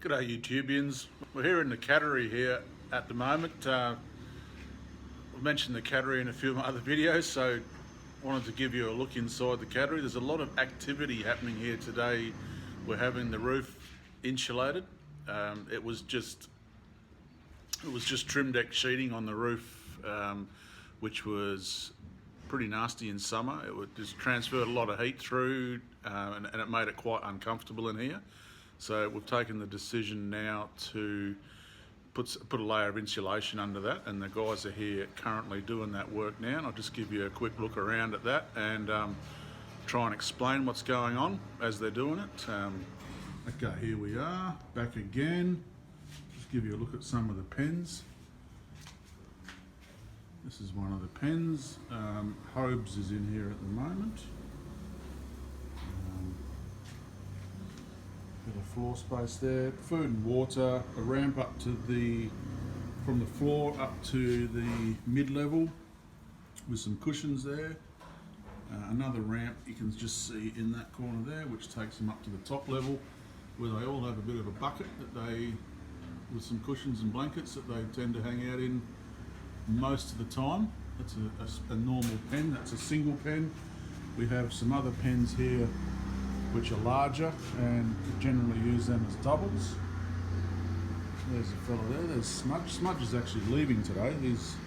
G'day YouTubians. We're here in the Cattery here at the moment. I've mentioned the Cattery in a few of my other videos, so I wanted to give you a look inside the Cattery. There's a lot of activity happening here today. We're having the roof insulated. It was just trim deck sheeting on the roof, which was pretty nasty in summer. It would just transferred a lot of heat through, and it made it quite uncomfortable in here. So we've taken the decision now to put a layer of insulation under that, and the guys are here currently doing that work now. And I'll just give you a quick look around at that and try and explain what's going on as they're doing it. Okay, here we are, back again. Just give you a look at some of the pens. This is one of the pens. Hobes is in here at the moment. Bit of floor space there. Food and water. A ramp up to from the floor up to the mid-level with some cushions there. Another ramp you can just see in that corner there, which takes them up to the top level, where they all have a bit of a bucket with some cushions and blankets that they tend to hang out in most of the time. That's a normal pen. That's a single pen. We have some other pens here which are larger, and generally use them as doubles. There's a fella there. There's Smudge. Smudge is actually leaving today. He's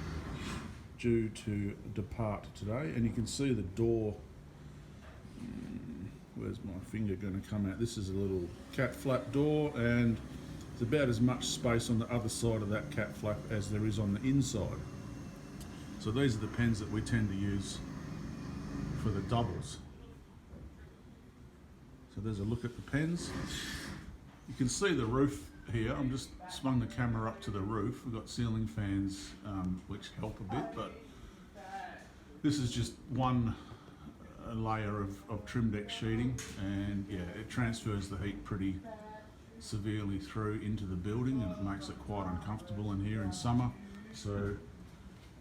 due to depart today, and you can see the door. Where's my finger going to come out? This is a little cat flap door, and there's about as much space on the other side of that cat flap as there is on the inside. So these are the pens that we tend to use for the doubles. So there's a look at the pens. You can see the roof here. I'm just swung the camera up to the roof. We've got ceiling fans which help a bit, but this is just one layer of trim deck sheeting, and yeah, it transfers the heat pretty severely through into the building, and it makes it quite uncomfortable in here in summer. So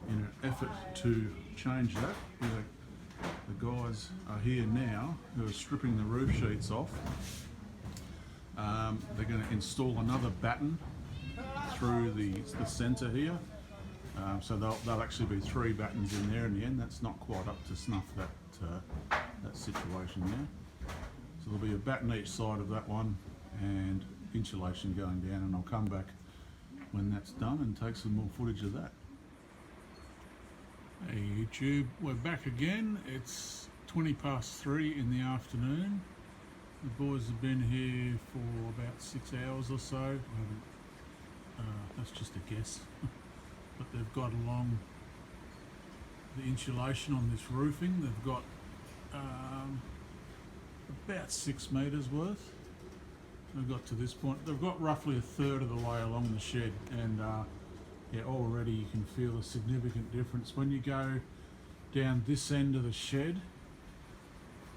in an effort to change that, the guys are here now who are stripping the roof sheets off. They're going to install another batten through the centre here. So there'll actually be 3 battens in there in the end. That's not quite up to snuff, that situation there. So there'll be a batten each side of that one and insulation going down, and I'll come back when that's done and take some more footage of that. Hey YouTube, we're back again. It's 3:20 in the afternoon. The boys have been here for about 6 hours or so. That's just a guess. But they've got along the insulation on this roofing. They've got about 6 metres worth. They've got to this point. They've got roughly a third of the way along the shed, and yeah, already you can feel a significant difference when you go down this end of the shed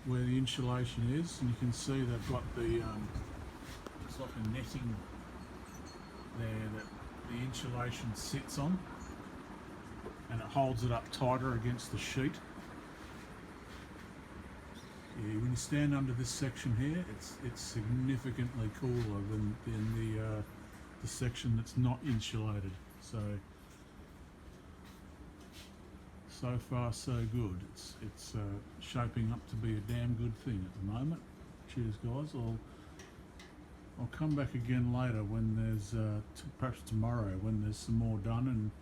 where the insulation is, and you can see they've got the it's like a netting there that the insulation sits on, and it holds it up tighter against the sheet. Yeah, when you stand under this section here, it's significantly cooler than the section that's not insulated. So far so good. It's shaping up to be a damn good thing at the moment. Cheers guys. I'll come back again later when there's perhaps tomorrow when there's some more done, and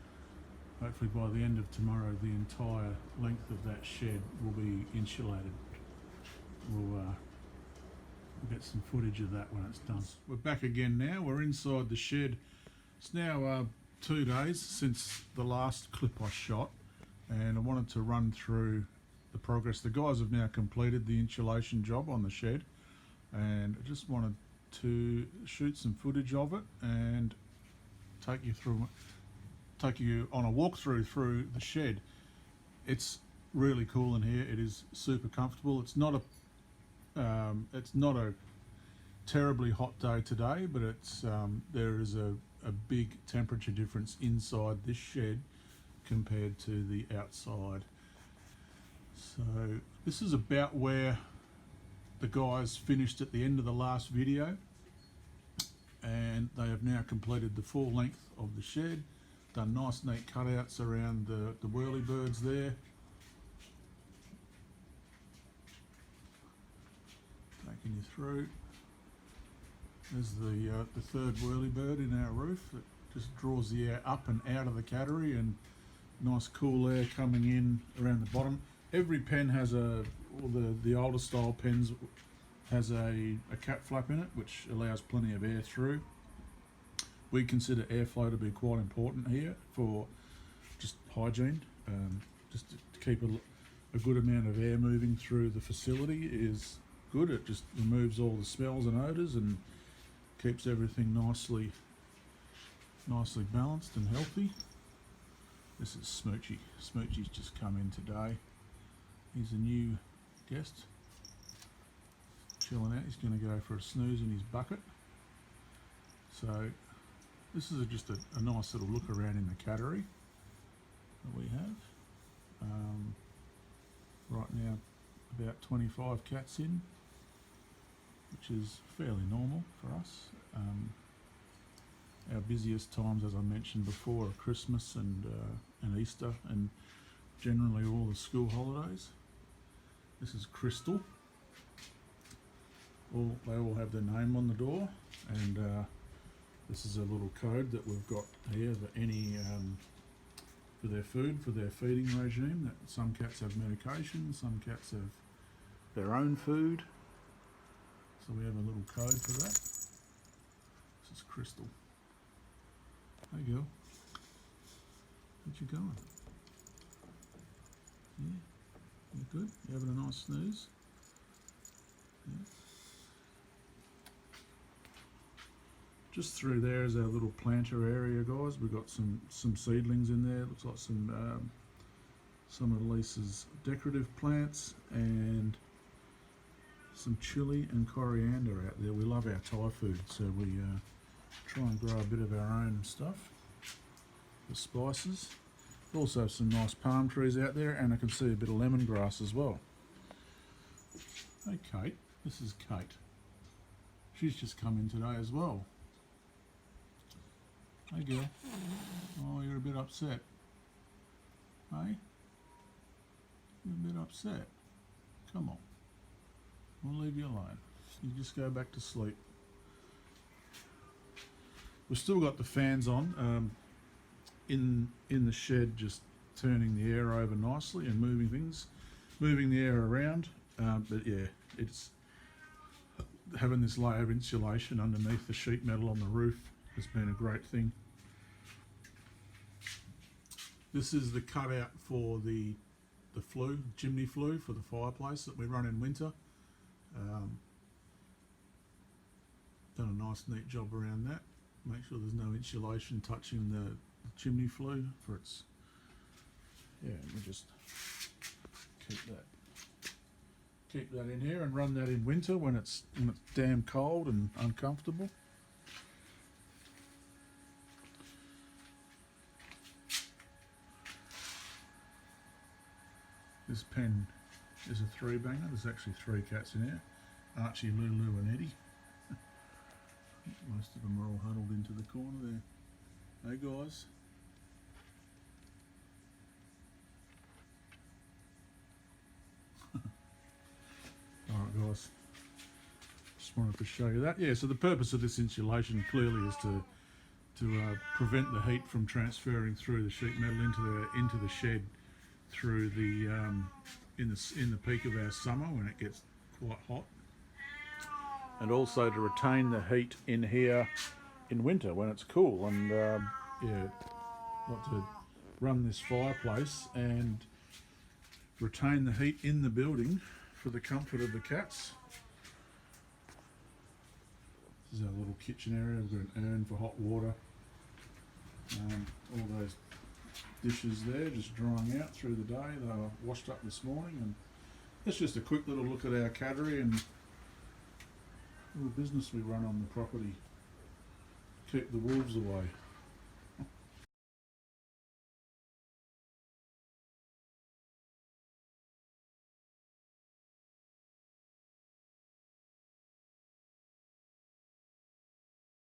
hopefully by the end of tomorrow the entire length of that shed will be insulated. We'll get some footage of that when it's done. We're back again now. We're inside the shed. It's now 2 days since the last clip I shot, and I wanted to run through the progress. The guys have now completed the insulation job on the shed, and I just wanted to shoot some footage of it and take you on a walkthrough through the shed. It's really cool in here. It is super comfortable. It's not a terribly hot day today, but there is a big temperature difference inside this shed compared to the outside. So this is about where the guys finished at the end of the last video, and they have now completed the full length of the shed, done nice neat cutouts around the whirlybirds there. Taking you through. There's the third whirlybird in our roof that just draws the air up and out of the cattery, and nice cool air coming in around the bottom. Every pen has the older style pens has a cap flap in it, which allows plenty of air through. We consider airflow to be quite important here for just hygiene. Just to keep a good amount of air moving through the facility is good. It just removes all the smells and odours and keeps everything nicely balanced and healthy. This is Smoochy. Smoochy's just come in today. He's a new guest. Chilling out. He's going to go for a snooze in his bucket. So this is just a nice little look around in the cattery that we have. Right now about 25 cats in, which is fairly normal for us. Our busiest times, as I mentioned before, are Christmas and Easter, and generally all the school holidays. This is Crystal. They all have their name on the door, and this is a little code that we've got here that any for their food, for their feeding regime. That some cats have medication, some cats have their own food. So we have a little code for that. This is Crystal. Hey girl, where'd you going? Yeah, you good? You having a nice snooze? Yeah. Just through there is our little planter area, guys. We've got some seedlings in there. Looks like some of Lisa's decorative plants and some chili and coriander out there. We love our Thai food, so we try and grow a bit of our own stuff, the spices. Also some nice palm trees out there, and I can see a bit of lemongrass as well. Hey Kate, this is Kate. She's just come in today as well. Hey girl. Oh, you're a bit upset. Hey? You're a bit upset. Come on. We'll leave you alone. You just go back to sleep. We've still got the fans on in the shed, just turning the air over nicely and moving the air around. But yeah, it's having this layer of insulation underneath the sheet metal on the roof has been a great thing. This is the cutout for the chimney flue for the fireplace that we run in winter. Done a nice neat job around that. Make sure there's no insulation touching the chimney flue for its, yeah, we just keep that in here and run that in winter when it's damn cold and uncomfortable. This pen is a 3-banger. There's actually 3 cats in here. Archie, Lulu and Eddie. Most of them are all huddled into the corner there. Hey guys. Alright guys, just wanted to show you that. Yeah, so the purpose of this insulation clearly is to prevent the heat from transferring through the sheet metal into the shed through the in the peak of our summer when it gets quite hot, and also to retain the heat in here in winter when it's cool. And yeah, want to run this fireplace and retain the heat in the building for the comfort of the cats. This is our little kitchen area. We've got an urn for hot water. All those dishes there just drying out through the day. They were washed up this morning, and that's just a quick little look at our cattery and little business we run on the property. Keep the wolves away.